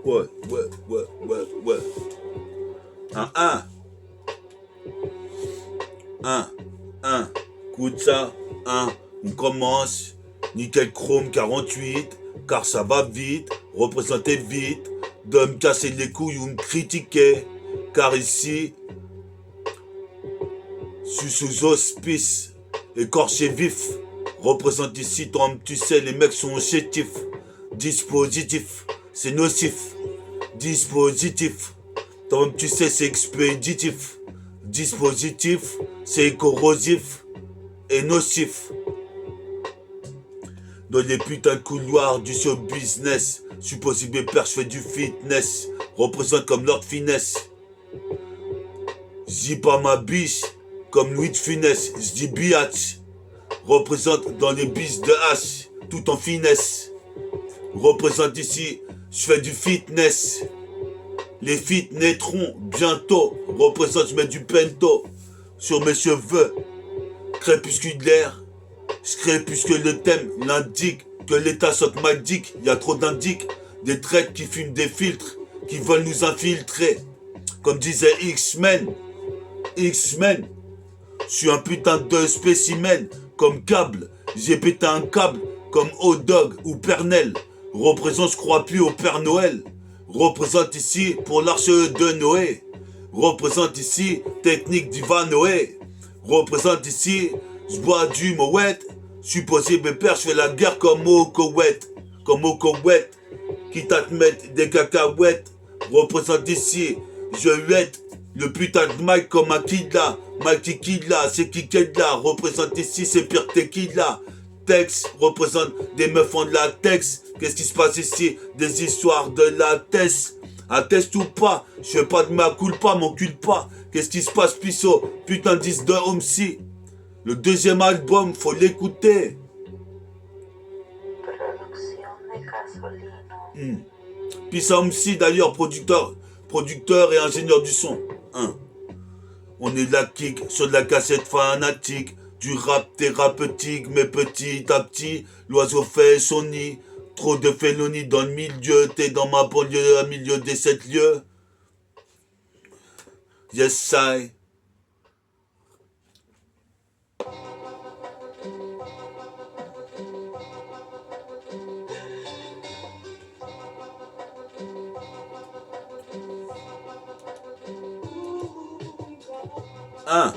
Ouais. Un, un, un. Écoute ça, un. On commence. Nickel chrome 48, car ça va vite, représenter vite, de me casser les couilles ou me critiquer, car ici, je suis sous hospice, écorché vif, représente ici, toi tu sais, les mecs sont chétifs, dispositif, c'est nocif, dispositif, toi tu sais, c'est expéditif, dispositif, c'est corrosif et nocif. Dans les putains de couloirs du show business, supposé mes pères, je fais du fitness, représente comme Lord Finesse. J'dis pas ma biche, comme Louis de Funès, j'dis biatch, représente dans les bis de H, tout en finesse. Représente ici, je fais du fitness. Les fit naîtront bientôt, représente, je mets du pento sur mes cheveux, crépusculaire. Je crée puisque le thème l'indique, que l'état saute ma dick, y a trop d'indiques, des traites qui fument des filtres, qui veulent nous infiltrer. Comme disait X-Men, X-Men, je suis un putain de spécimen, comme câble, j'ai pété un câble, comme hot dog ou pernel. Représente, je crois plus au Père Noël. Représente ici pour l'arche de Noé. Représente ici technique d'Ivan Noé. Représente ici, je bois du Moet. Supposé mes pères, je fais la guerre comme au Koweït. Comme au Koweït. Quitte à te mettre des cacahuètes. Représente ici, je huette le putain de Mike comme un Kidla. Mike Kidla, c'est qui Kidla. Représente ici, c'est pire que Kidla. Tex représente des meufs en latex. Qu'est-ce qui se passe ici? Des histoires de latex. Atteste ou pas? Je fais pas de ma culpa, m'encule pas. Qu'est-ce qui se passe, Pisso? Putain, 10 de Homsi. Le deuxième album, faut l'écouter. Pissa Homsi, d'ailleurs, producteur et ingénieur du son. On est de la kick sur de la cassette fanatique. Du rap thérapeutique, mais petit à petit, l'oiseau fait son nid. Trop de félonie dans le milieu, t'es dans ma banlieue, à milieu des 7 lieux. Yes, I. Un.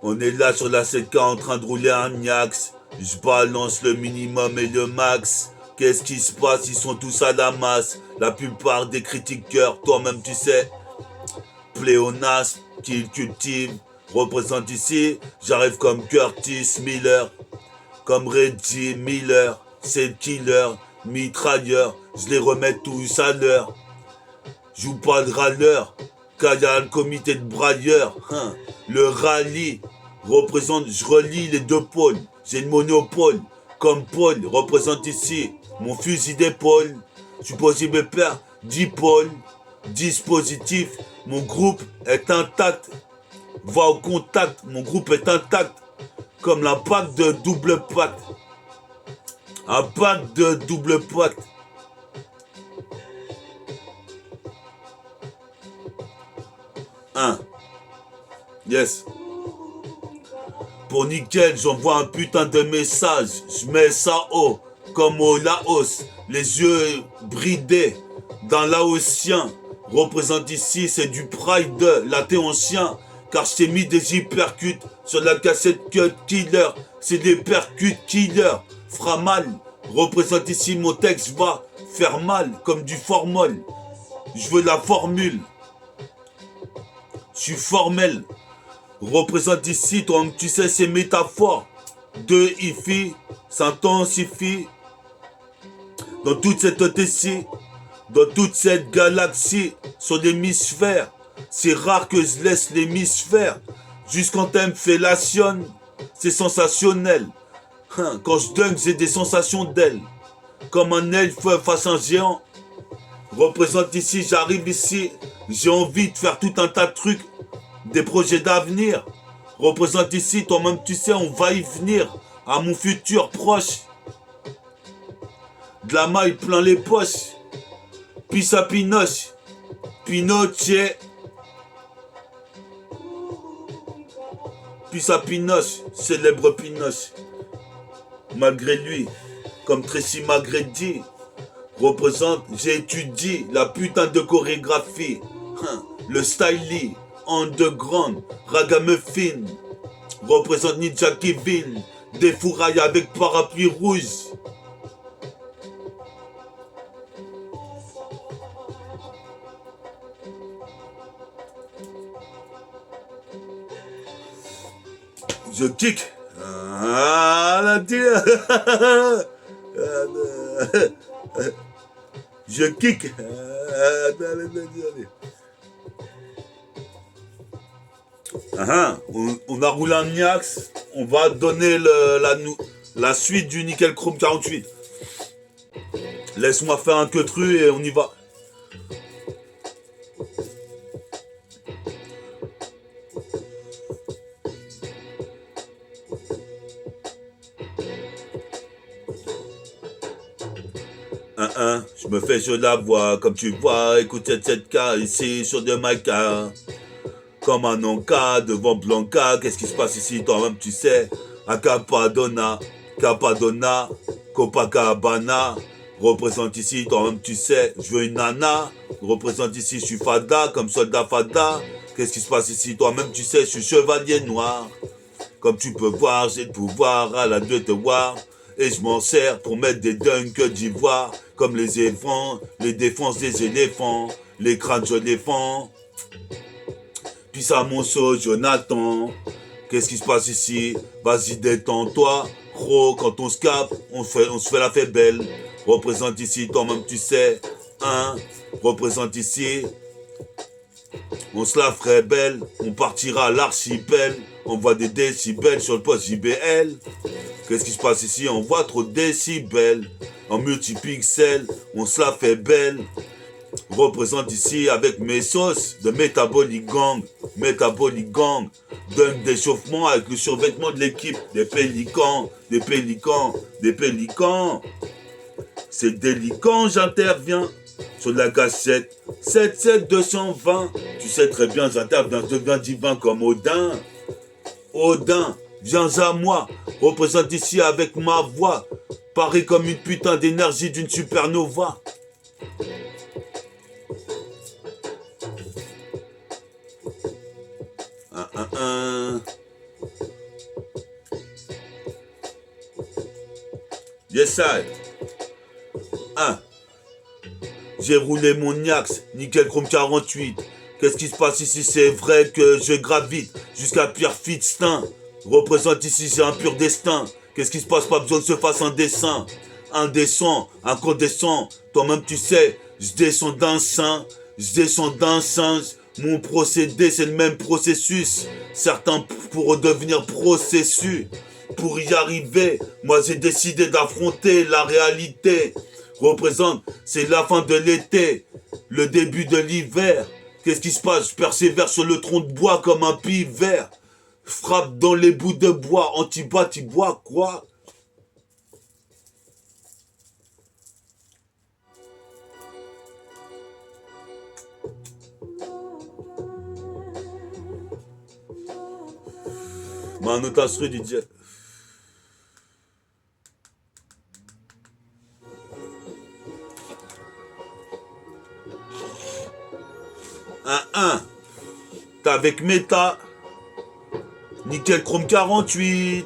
On est là sur la 7K en train de rouler un Niax. Je balance le minimum et le max. Qu'est-ce qui se passe? Ils sont tous à la masse. La plupart des critiqueurs, toi-même tu sais, pléonasme qu'ils cultivent. Représente ici, j'arrive comme Curtis Miller, comme Reggie Miller, c'est le killer, mitrailleur, je les remets tous à l'heure. Joue pas de râleur, car y a le comité de brailleurs. Le rallye représente, je relie les deux pôles. J'ai le monopole, comme Paul représente ici mon fusil d'épaule. Supposé mes pères, 10 pôles, dispositif, mon groupe est intact. Va au contact, mon groupe est intact. Comme la patte de double patte. Un pack de double patte. Yes. Pour nickel, j'envoie un putain de message. Je mets ça haut, comme au Laos. Les yeux bridés d'un Laotien. Représente ici, c'est du pride, laté ancien. Car je t'ai mis des hypercutes sur la cassette Cut Killer. C'est des percutes killer. Fera mal. Représente ici, mon texte va faire mal, comme du formol. Je veux la formule. Je suis formel. Représente ici, toi, tu sais, ces métaphores. De IFI s'intensifie dans toute cette OTC, dans toute cette galaxie, sur l'hémisphère. C'est rare que je laisse l'hémisphère. Juste quand elle me fellation, c'est sensationnel. Quand je dunk, j'ai des sensations d'elle. Comme un elfe face à un géant. Représente ici, j'arrive ici, j'ai envie de faire tout un tas de trucs, des projets d'avenir. Représente ici, toi-même tu sais, on va y venir, à mon futur proche. De la maille plein les poches, pisse à Pinoche, Pinochet. Pisse à Pinoche, célèbre Pinoche. Malgré lui, comme Tracy McGrady, représente, j'ai étudié la putain de chorégraphie. Le styling, underground, ragamuffin. Représente Ninja Kevin, des fourrailles avec parapluie rouge. Je kick. Ah, la tire. Je kick. On a roulé un Niax. On va donner la suite du Nickel Chrome 48. Laisse-moi faire un queutru et on y va. Je me fais sur la voix, comme tu vois, écoute cette K ici sur de Maïka. Comme un Anka devant Blanca, qu'est-ce qui se passe ici, toi-même tu sais. Capadona, Copacabana, représente ici, toi-même tu sais, je veux une nana, représente ici, je suis Fada, comme soldat Fada. Qu'est-ce qui se passe ici, toi-même tu sais, je suis chevalier noir. Comme tu peux voir, j'ai le pouvoir à la de te voir. Et je m'en sers pour mettre des dunks d'ivoire. Comme les éléphants, les défenses des éléphants. Les crânes je défends. Puis ça monceau Jonathan. Qu'est-ce qui se passe ici? Vas-y détends-toi. Gros, quand on se capte, on se fait la fait belle. Représente ici, toi-même tu sais. Représente ici. On se la ferait belle. On partira à l'archipel. On voit des décibels sur le poste JBL. Qu'est-ce qui se passe ici? On voit trop de décibels. En multipixels, on se la fait belle. Représente ici avec mes sauces de Metabolic Gang. Metabolic Gang. Dunk d'échauffement avec le survêtement de l'équipe. Des pélicans, des pélicans, des pélicans. C'est délicat, j'interviens. Sur la gâchette 77220. Tu sais très bien, j'interviens, je deviens divin comme Odin. Odin, viens à moi, représente ici avec ma voix, pareil comme une putain d'énergie d'une supernova. Yes, I. J'ai roulé mon Niax, Nickel Chrome 48. Qu'est-ce qui se passe ici? C'est vrai que je gravite jusqu'à Pierre Fitztin. Représente ici, j'ai un pur destin. Qu'est-ce qui se passe? Pas besoin de se fasse un dessin. Indécent, incandescent. Toi-même tu sais, je descends d'un saint, je descends d'un singe. Mon procédé, c'est le même processus. Certains pourront devenir processus. Pour y arriver, moi j'ai décidé d'affronter la réalité. Représente, c'est la fin de l'été, le début de l'hiver. Qu'est-ce qui se passe? Je persévère sur le tronc de bois comme un pivert. Frappe dans les bouts de bois, anti-bois, quoi? Mano Tasru DJ. T'es avec Meta. Nickel Chrome 48.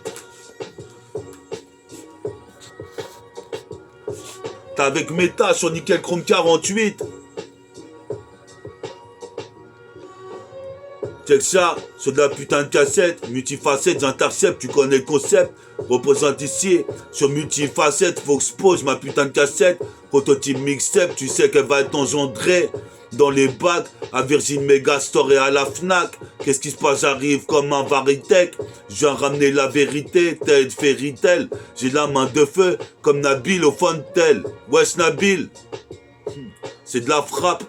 T'es avec Meta sur Nickel Chrome 48. Check ça, sur de la putain de cassette, multifacette, j'intercepte, tu connais le concept. Représente ici, sur multifacette, faut que je pose ma putain de cassette. Prototype mixtape, tu sais qu'elle va être engendrée dans les bacs, à Virgin Megastore et à la Fnac. Qu'est-ce qui se passe? J'arrive comme un Varitech. Je viens ramener la vérité, tel Fairytale. J'ai la main de feu, comme Nabil au Fontel. Wesh Nabil. c'est de la frappe.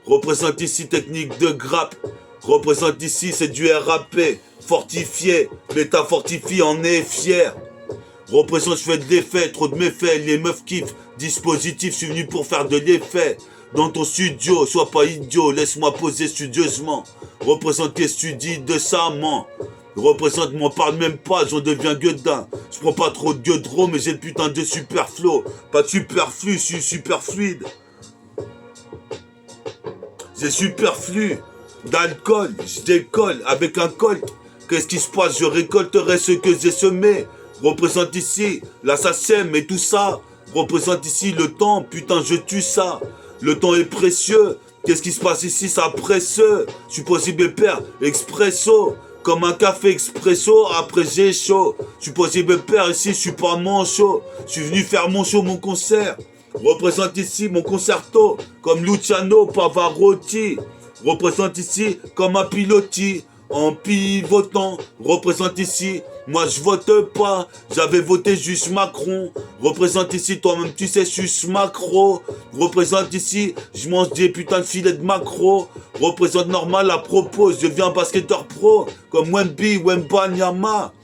Représente ici technique de grappe. Représente ici, c'est du RAP. Fortifié, l'État fortifie en est fier. Représente, je fais de l'effet, trop de méfaits, les meufs kiffent. Dispositif, je suis venu pour faire de l'effet. Dans ton studio, sois pas idiot, laisse-moi poser studieusement. Représente tes studis décemment. Représente, m'en parle même pas, j'en deviens gueudin. Je prends pas trop de gueudreau, mais j'ai le putain de super flow. Pas de superflu, je suis super fluide. J'ai superflu d'alcool, je décolle avec un colt. Qu'est-ce qui se passe? Je récolterai ce que j'ai semé. Représente ici l'assassin et tout ça. Représente ici le temps, putain je tue ça. Le temps est précieux. Qu'est-ce qui se passe ici? Ça presse. Je suis possible père, expresso. Comme un café expresso, après j'ai chaud. Je suis possible père, ici je suis pas manchot. Je suis venu faire mon show, mon concert. Représente ici mon concerto. Comme Luciano Pavarotti. Représente ici comme un pilotis. En pivotant, représente ici, moi je vote pas, j'avais voté juste Macron. Représente ici, toi-même tu sais, je suis macro. Représente ici, je mange des putains de filets de macro. Représente normal à propos, je deviens basketteur pro, comme Wemby, Wembanyama.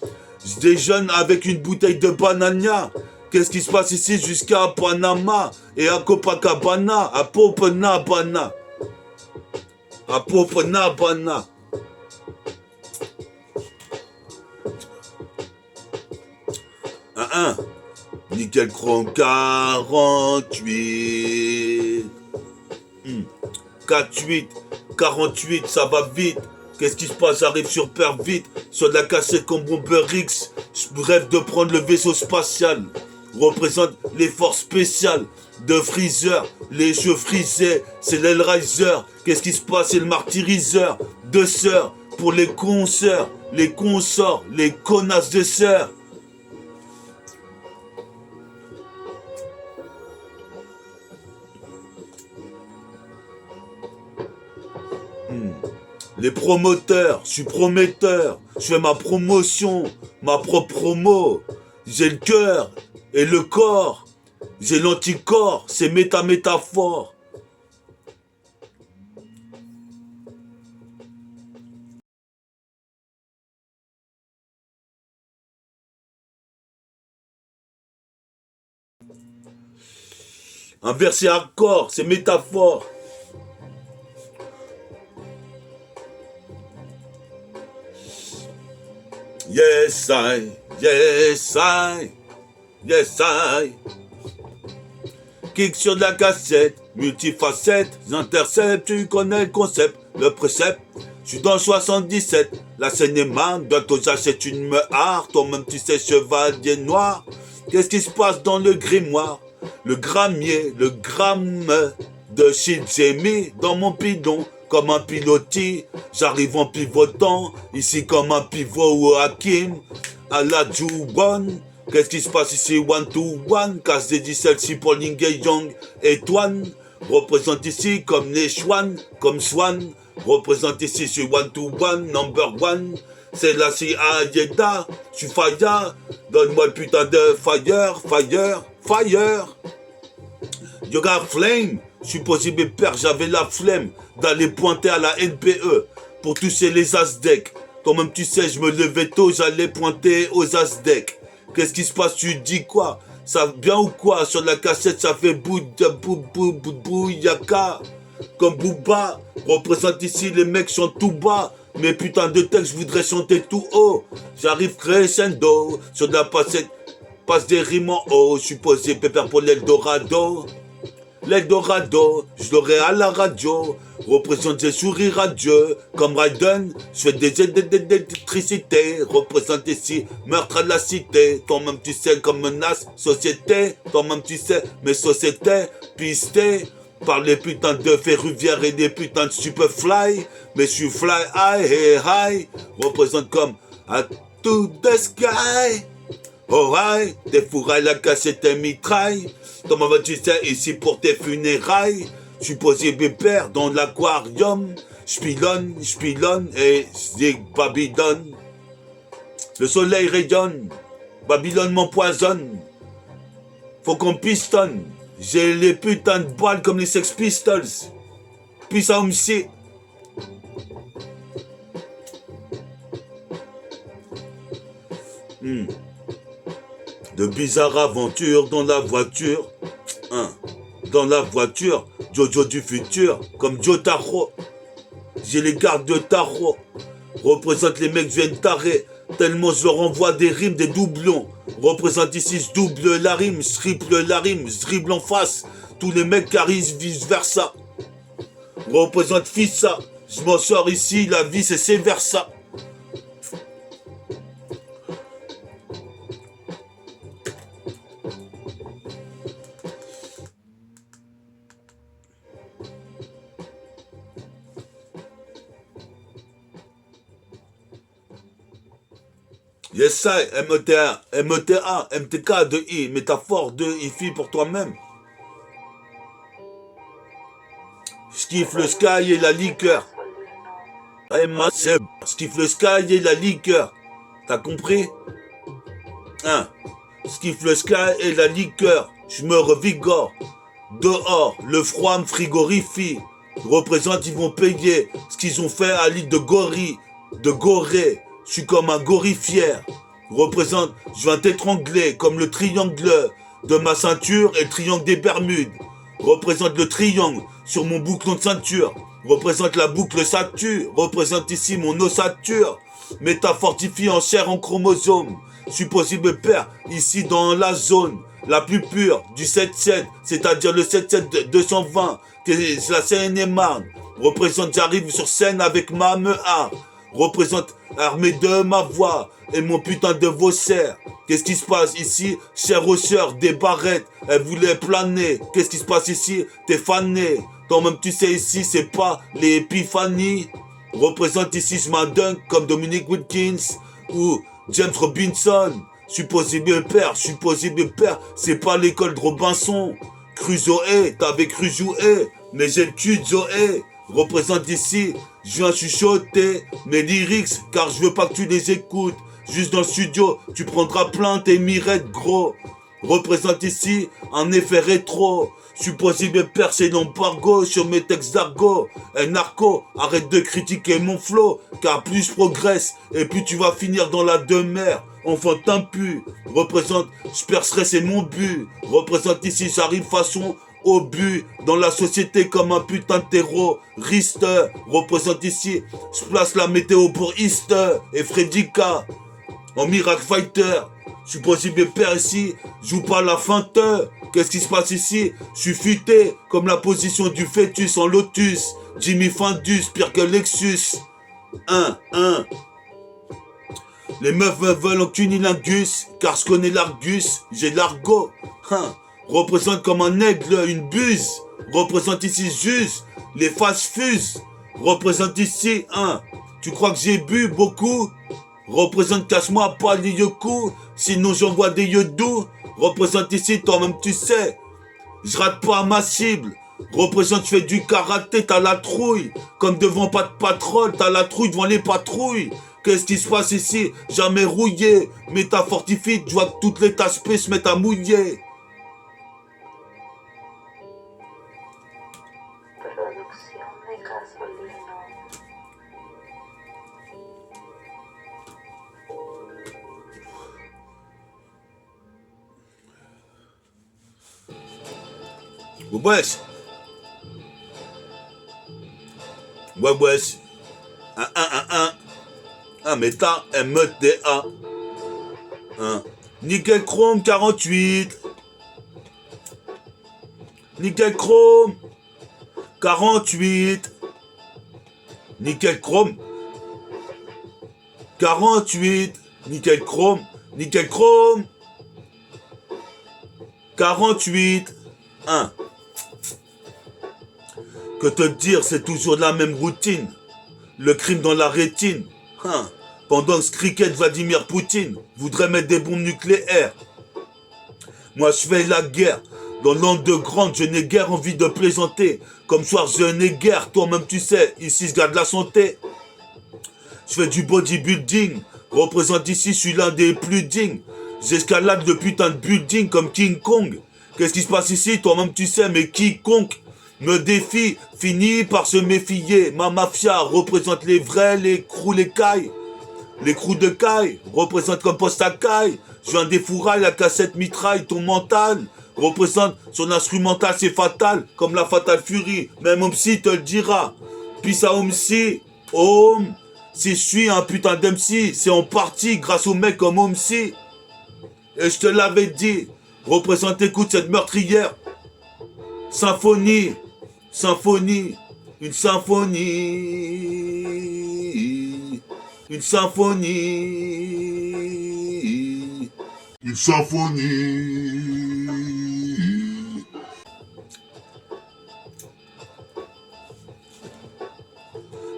Je déjeune avec une bouteille de banania. Qu'est-ce qui se passe ici jusqu'à Panama et à Copacabana, à Popenabana. À Popenabana. Nickel chrome 48. 48, 48, ça va vite. Qu'est-ce qui se passe? J'arrive sur Père vite. Sur de la cassette comme Bomber X. Je rêve de prendre le vaisseau spatial. Représente les forces spéciales de Freezer. Les cheveux frisés, c'est l'Hellraiser. Qu'est-ce qui se passe? C'est le martyriseur. Deux sœurs pour les consoeurs, les consorts, les connasses de sœurs. Les promoteurs, je suis prometteur, je fais ma promotion, ma propre promo. J'ai le cœur et le corps, j'ai l'anticorps, c'est métaphore. Un verset hardcore, c'est métaphore. Yes I, yes I, yes I. Kick sur de la cassette, multifacette, j'intercepte, tu connais le concept, le précepte. Je suis dans le 77, la scène est manque, bientôt j'achète une mehar, toi-même tu sais chevalier noir. Qu'est-ce qui se passe dans le grimoire? Le grammier, le gramme de shit j'ai mis dans mon bidon. Comme un pilotis, j'arrive en pivotant, ici comme un pivot ou Hakim, à la Juwan. Qu'est-ce qui se passe ici? One to one, casse des 10 celle-ci pour Ling Young et Twan. Représente ici comme les Chouan, comme Swan. Représente ici, je suis one to one, number one. C'est la Yeda, je suis fire. Donne-moi le putain de fire, fire, fire. Yoga Flame. Je suis possible père, j'avais la flemme d'aller pointer à la NPE pour toucher les Aztecs. Toi-même tu sais, je me levais tôt, j'allais pointer aux Aztecs. Qu'est-ce qui se passe? Tu dis quoi? Ça bien ou quoi? Sur la cassette, ça fait bouyaka. Comme Booba, représente ici, les mecs chantent tout bas. Mais putain de texte, je voudrais chanter tout haut. J'arrive crescendo, sur de la passette, passe des rimes en haut. Je suis posé pépère pour l'Eldorado. L'Eldorado, je l'aurai à la radio, représente des sourires radieux, comme Raiden, je fais des électricités, représente ici, meurtre à la cité, toi-même tu sais comme menace, société, toi-même tu sais, mes sociétés, pistées, par les putains de ferroviaires et des putains de superfly, mais je suis fly high, hey high, représente comme à to the sky. Alright, tes fourrailles, la cassette, tes mitrailles. Comment vas-tu sais ici pour tes funérailles? Je suis posé père dans l'aquarium. J'pilonne et j'dis Babylone. Le soleil rayonne, Babylone m'empoisonne. Faut qu'on pistonne, J'ai les putains de balles comme les Sex Pistols. Puis ça me sait. De bizarres aventures dans la voiture. Dans la voiture, Jojo du futur, comme Jotaro. J'ai les gardes de Taro. Représente les mecs viennent tarés. Tellement je leur envoie des rimes, des doublons. Représente ici, je double la rime, je triple la rime, je dribble en face. Tous les mecs carissent vice versa. Représente Fissa. Je m'en sors ici, la vie c'est versa. Yes, ça, META, META, MTK de I, métaphore de IFI pour toi-même. Je kiffe le sky et la liqueur. Je kiffe le sky et la liqueur. T'as compris? Je kiffe le sky et la liqueur. Je me revigore. Dehors, le froid me frigorifie. Représente, ils vont payer ce qu'ils ont fait à l'île de Gorée. Je suis comme un gorille fier. Représente, je viens t'étrangler comme le triangle de ma ceinture et le triangle des Bermudes. Représente le triangle sur mon bouclon de ceinture. Représente la boucle sature. Représente ici mon ossature. Métafortifié en chair en chromosome. Je suis possible père ici dans la zone la plus pure du 7-7, c'est-à-dire le 7-7 220, c'est la Seine-et-Marne. Représente, j'arrive sur scène avec ma MEA. Représente armé de ma voix et mon putain de vaussaire. Qu'est-ce qui se passe ici? Chère aux sœurs, des barrettes, elles voulaient planer. Qu'est-ce qui se passe ici? T'es fané. Toi-même tu sais ici, c'est pas l'épiphanie. Représente ici, je m'adunk comme Dominic Wilkins ou James Robinson. Je suis possible père, c'est pas l'école de Robinson. Crusoe, t'avais cru jouer, mais j'ai le cul de Zoé. Représente ici, je viens chuchoter mes lyrics, car je veux pas que tu les écoutes. Juste dans le studio, tu prendras plein tes mirettes, gros. Représente ici un effet rétro. Je suis possible percer l'embargo sur mes textes d'argot. Narco, arrête de critiquer mon flow, car plus je progresse, et plus tu vas finir dans la demeure. Enfant impu, représente, je percerai, c'est mon but. Représente ici, j'arrive façon au but, dans la société comme un putain de terroriste. Représente ici, je place la météo pour East et Fredika. En Miracle Fighter, je suis possible père ici, joue pas la feinte. Qu'est-ce qui se passe ici? Je suis futé comme la position du fœtus en lotus. Jimmy Findus, pire que Lexus. Les meufs me veulent en cunilingus, car je connais l'Argus, j'ai l'argot. Représente comme un aigle, une buse. Représente ici juste, les faces fusent. Représente ici, tu crois que j'ai bu beaucoup? Représente, cache-moi pas les yoku, sinon j'envoie des yodous. Représente ici, toi-même tu sais, je rate pas ma cible. Représente, je fais du karaté, t'as la trouille. Comme devant pas de patrouille, t'as la trouille devant les patrouilles. Qu'est-ce qui se passe ici? Jamais rouillé. Métafortifie, je vois que toutes les tasses se mettent à mouiller. Wesh. Wesh. Méta, META. Nickel Chrome 48. Nickel Chrome 48. Nickel Chrome 48. Nickel Chrome. Nickel Chrome 48. Que te dire, c'est toujours la même routine. Le crime dans la rétine. Pendant que ce cricket Vladimir Poutine voudrait mettre des bombes nucléaires. Moi je fais la guerre. Dans l'ande de grande, je n'ai guère envie de plaisanter. Comme soir, je n'ai guère, toi-même tu sais, ici je garde la santé. Je fais du bodybuilding. Représente ici, je suis l'un des plus dignes. J'escalade le putain de building comme King Kong. Qu'est-ce qui se passe ici? Toi-même tu sais, mais quiconque me défie finit par se méfier. Ma mafia représente les vrais, les crews, les cailles. Les crews de caille représentent comme poste à caille. Je viens des fourrailles, la cassette mitraille, ton mental représente son instrumental, c'est fatal, comme la Fatal Fury. Même Omsi te le dira. Puis à Omsi, Om, si je suis un putain d'MC, c'est en partie grâce aux mecs comme Omsi. Et je te l'avais dit, représente, écoute cette meurtrière. Symphonie, symphonie, une symphonie, une symphonie, une symphonie.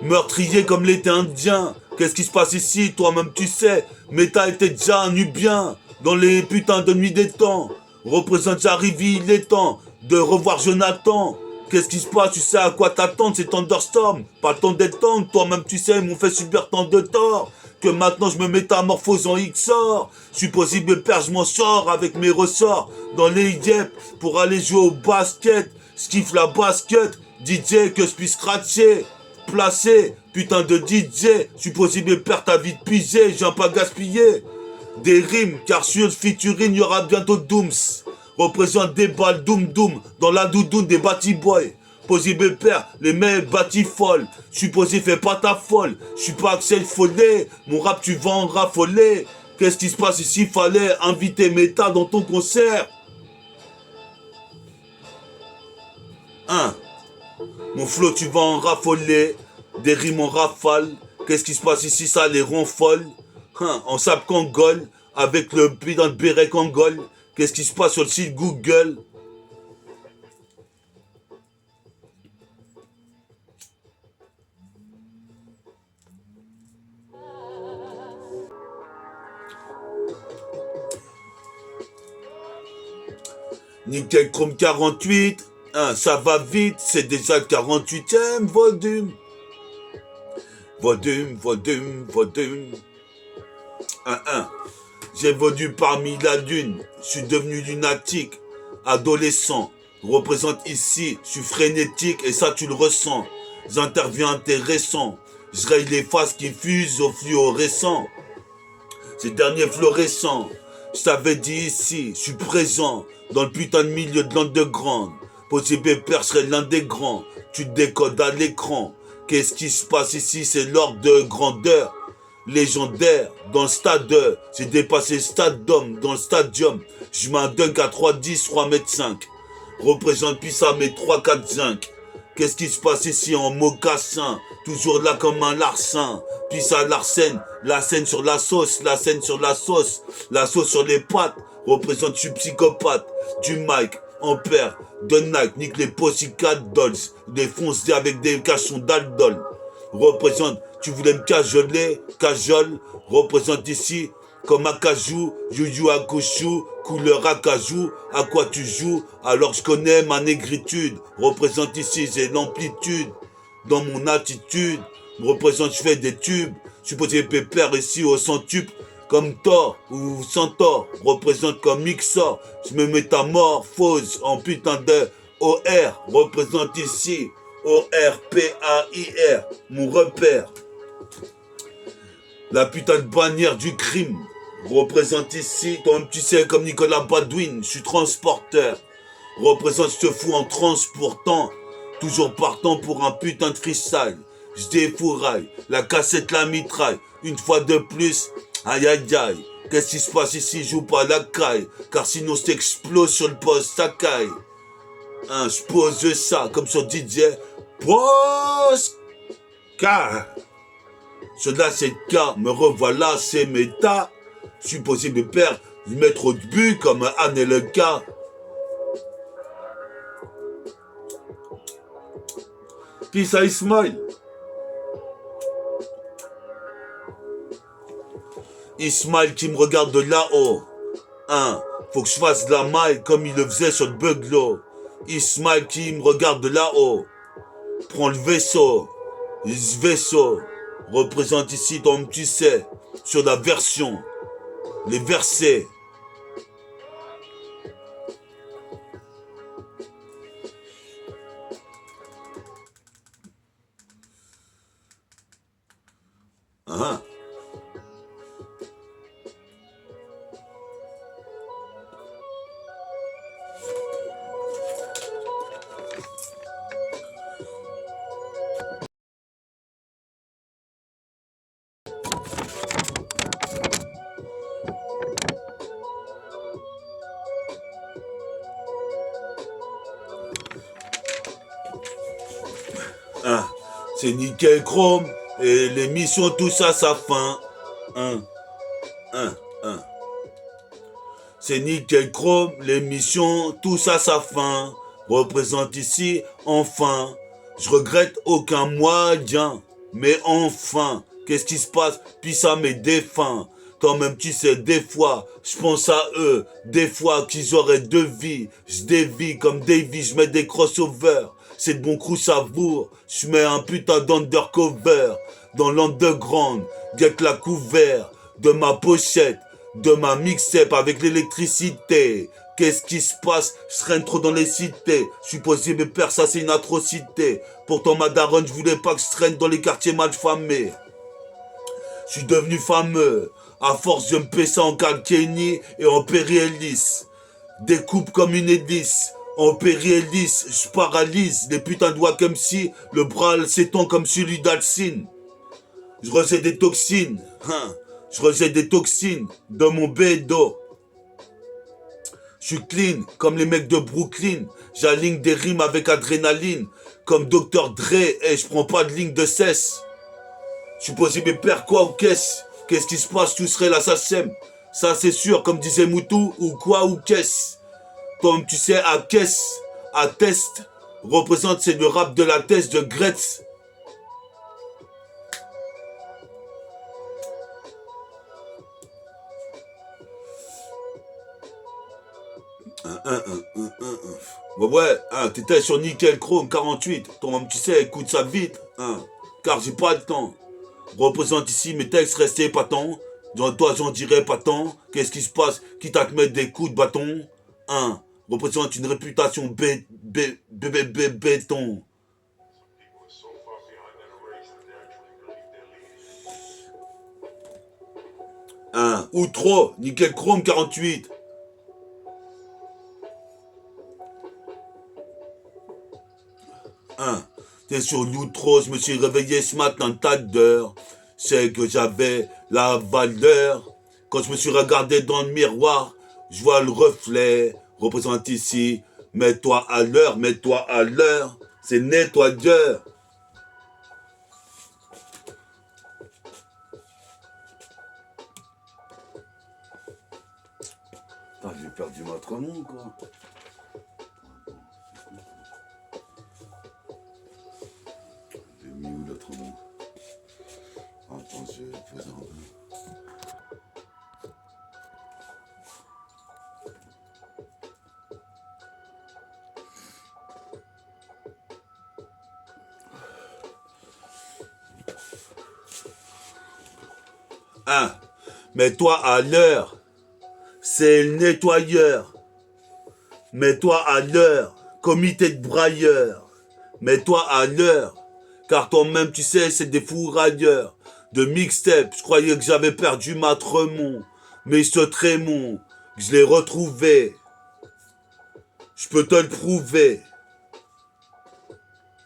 Meurtrier comme l'était indien. Qu'est-ce qui se passe ici? Toi-même tu sais. Mais t'as été déjà un nubien dans les putains de nuit des temps. Représente, j'arrive, il est temps de revoir Jonathan. Qu'est-ce qui se passe? Tu sais à quoi t'attendre? C'est Thunderstorm. Pas le temps d'étendre. Toi-même tu sais, ils m'ont fait subir tant de tort que maintenant je me métamorphose en XOR. Je suis possible père, je m'en sors avec mes ressorts dans les yep pour aller jouer au basket. Skiffe la basket, DJ que je puisse scratcher. Placé, putain de DJ, je suis possible perdre ta vie de piger, je viens pas gaspiller des rimes, car sur le featuring, il y aura bientôt Dooms. Représente des balles Doom Doom dans la doudoune des Batty Boys. Possible père, les mecs Batty folles. Je suis posé, fais pas ta folle. Je suis pas Axel Follet, mon rap tu vas en raffoler. Qu'est-ce qui se passe ici? Fallait inviter Meta dans ton concert. Hein? Mon flow, tu vas en raffoler, des rimes en rafale. Qu'est-ce qui se passe ici? Ça les rend folles. Hein, en sap Kangol, avec le putain de béret Kangol. Qu'est-ce qui se passe sur le site Google? Nickel Chrome 48. Hein, ça va vite, c'est déjà le 48e volume. Volume. J'évolue parmi la lune, je suis devenu lunatique, adolescent, représente ici, je suis frénétique et ça tu le ressens. J'interviens intéressant, je raye les faces qui fusent au fluorescent. Ces derniers fluorescents, je t'avais dit ici, je suis présent dans le putain de milieu de l'underground. Possible père serait l'un des grands, tu te décodes à l'écran. Qu'est-ce qui se passe ici? C'est l'ordre de grandeur. Légendaire, dans le stade, j'ai dépassé le stade d'homme, dans le stadium. Je mets un dunk à 3,10, 3,5 m. Représente Pissa mes 3,4,5. Qu'est-ce qui se passe ici en mocassin? Toujours là comme un larcin. Pissa l'arsène, la scène sur la sauce, la scène sur la sauce sur les pattes. Représente, je suis psychopathe. Du mic, Ampère, de Nike, nique les Pussycat Dolls. Défoncé avec des cachons d'aldol. Représente, tu voulais me cajoler, cajole, représente ici comme Akaju, Yuyu Akushu, couleur Akaju, à quoi tu joues, alors je connais ma négritude, représente ici, j'ai l'amplitude, dans mon attitude, représente, je fais des tubes, je suis posé pépère ici au centuple, comme Thor ou Centaure, représente comme Mixor, je me métamorphose en putain de OR, représente ici, ORPAIR, mon repère. La putain de bannière du crime représente ici, toi-même tu sais, comme Nicolas Badwin, je suis transporteur. Représente, je te fous en transportant, toujours partant pour un putain de freestyle. Je défouraille, la cassette, la mitraille, une fois de plus, aïe aïe aïe. Qu'est-ce qui se passe ici? Joue pas la caille, car sinon je t'explose sur le poste à caille. Hein, je pose ça comme sur DJ Post car cela c'est le cas, me revoilà, c'est méta. Je suis possible père, mettre au but comme Anne et le cas. Puis ça Ismail. Ismail qui me regarde de là-haut. Hein, faut que je fasse de la maille comme il le faisait sur le buglo. Ismail qui me regarde de là-haut. Prends le vaisseau. Ce vaisseau représente ici, comme tu sais, sur la version, les versets. Ah, ah. C'est nickel chrome et l'émission touche à sa fin. Un, un, un. C'est nickel chrome, l'émission touche à sa fin. Représente ici, enfin. Je regrette aucun moyen. Mais enfin, qu'est-ce qui se passe? Puis ça m'est défunt. Toi-même tu sais, des fois, je pense à eux. Des fois qu'ils auraient deux vies. Je dévie comme Davy, je mets des crossovers. C'est de bon coup savour. Je mets un putain d'undercover. Dans l'underground, guette la couvert de ma pochette. De ma mixtape avec l'électricité. Qu'est-ce qui se passe? Je traîne trop dans les cités. Je suis posé mes pères, ça c'est une atrocité. Pourtant ma daronne, je voulais pas que je traîne dans les quartiers malfamés. Je suis devenu fameux. À force de me ça en calcénie et en périhélice. Découpe comme une hélice. En périhélice, je paralyse les putains de doigts comme si le bras s'étend comme celui d'Alcine. Je rejette des toxines. Je rejette des toxines de mon bédo. Je suis clean, comme les mecs de Brooklyn. J'aligne des rimes avec adrénaline. Comme Dr. Dre, et je prends pas de ligne de cesse. Je suis posé mes pères quoi ou qu'est-ce? Qu'est-ce qui se passe? Tout serait l'assassin. Ça c'est sûr, comme disait Moutou, ou quoi ou qu'est-ce? Comme tu sais, à qu'est-ce? À test. Représente, c'est le rap de la thèse de Gretz. Ouais, t'étais sur Nickel Chrome 48. Toi-même, tu sais, écoute ça vite. Car j'ai pas le temps. Représente ici mes textes restés épatants. Dans toi, j'en dirais pas tant. Qu'est-ce qui se passe? Quitte à te mettre des coups de bâton. Représente une réputation béton. Ou trop, Nickel Chrome 48. T'es sur l'outro, je me suis réveillé ce matin tas d'heures. C'est que j'avais la valeur. Quand je me suis regardé dans le miroir, je vois le reflet. Représente ici, mets-toi à l'heure, mets-toi à l'heure. C'est nettoyeur. Putain, j'ai perdu votre nom, quoi. J'ai mis où l'autre nom? Attends, je vais poser un peu. Mets-toi à l'heure. C'est le nettoyeur. Mets-toi à l'heure. Comité de brailleurs. Mets-toi à l'heure. Car toi-même, tu sais, c'est des fourrailleurs. De mixtape, je croyais que j'avais perdu ma Tremont. Mais ce Trémont, je l'ai retrouvé. Je peux te le prouver.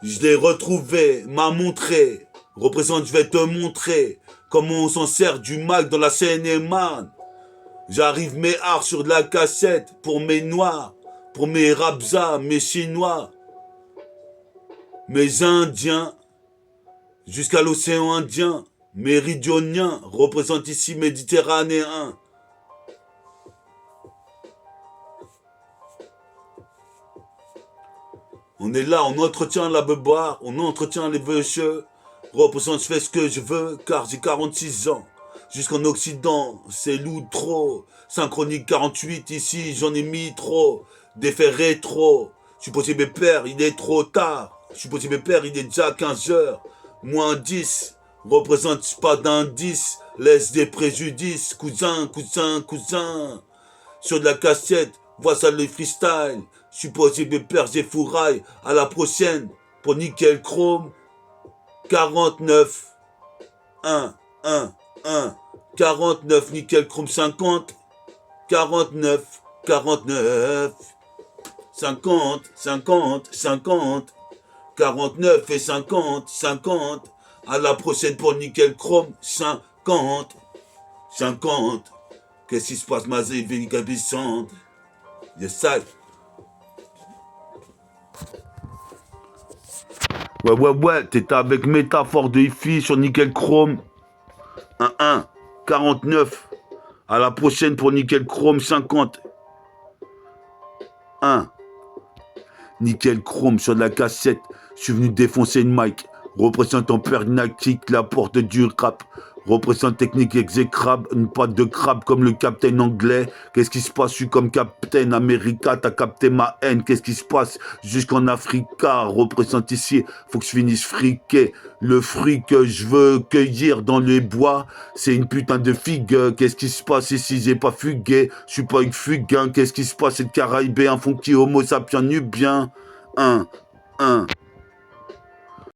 Je l'ai retrouvé, m'a montré. Représente, je vais te montrer comment on s'en sert du Mac dans la Seine-et-Marne. J'arrive mes arts sur de la cassette pour mes noirs, pour mes rabzas, mes chinois, mes indiens, jusqu'à l'océan Indien, méridionien, représente ici méditerranéen. On est là, on entretient la beuboire, on entretient les vœux. Représente, je fais ce que je veux, car j'ai 46 ans. Jusqu'en Occident, c'est l'outro. Synchronique 48, ici, j'en ai mis trop. Des faits rétro. Je suis posé mes pères, il est trop tard. Je suis posé mes pères, il est déjà 15 heures. Moins 10. Représente pas d'indice. Laisse des préjudices. Cousin, cousin, cousin. Sur de la cassette, vois ça le freestyle. Je suis posé mes pères, j'ai fourraille. À la prochaine. Pour Nickel Chrome. 49. 1. 1, 49, nickel chrome 50, 49, 49, 50, 50, 50, 49 et 50, 50, à la prochaine pour nickel chrome 50, 50, qu'est-ce qui se passe, Mazé, Vénicabissante, yes, ça. Ouais, t'étais avec métaphore de IFI sur nickel chrome. 1, 49. À la prochaine pour nickel chrome 50. 1. Nickel chrome sur la cassette. Je suis venu défoncer une mic. Représentant pernactique, la porte du rap. Représente technique exécrable, une patte de crabe comme le capitaine anglais. Qu'est-ce qui se passe? Je suis comme Captain America, t'as capté ma haine. Qu'est-ce qui se passe? Jusqu'en Africa, représente ici, faut que je finisse friqué. Le fruit que je veux cueillir dans les bois, c'est une putain de figue. Qu'est-ce qui se passe ici? J'ai pas fugué, je suis pas une fugue. Qu'est-ce qui se passe? C'est le Caraïbé, un funky homo sapiens nubien. 1.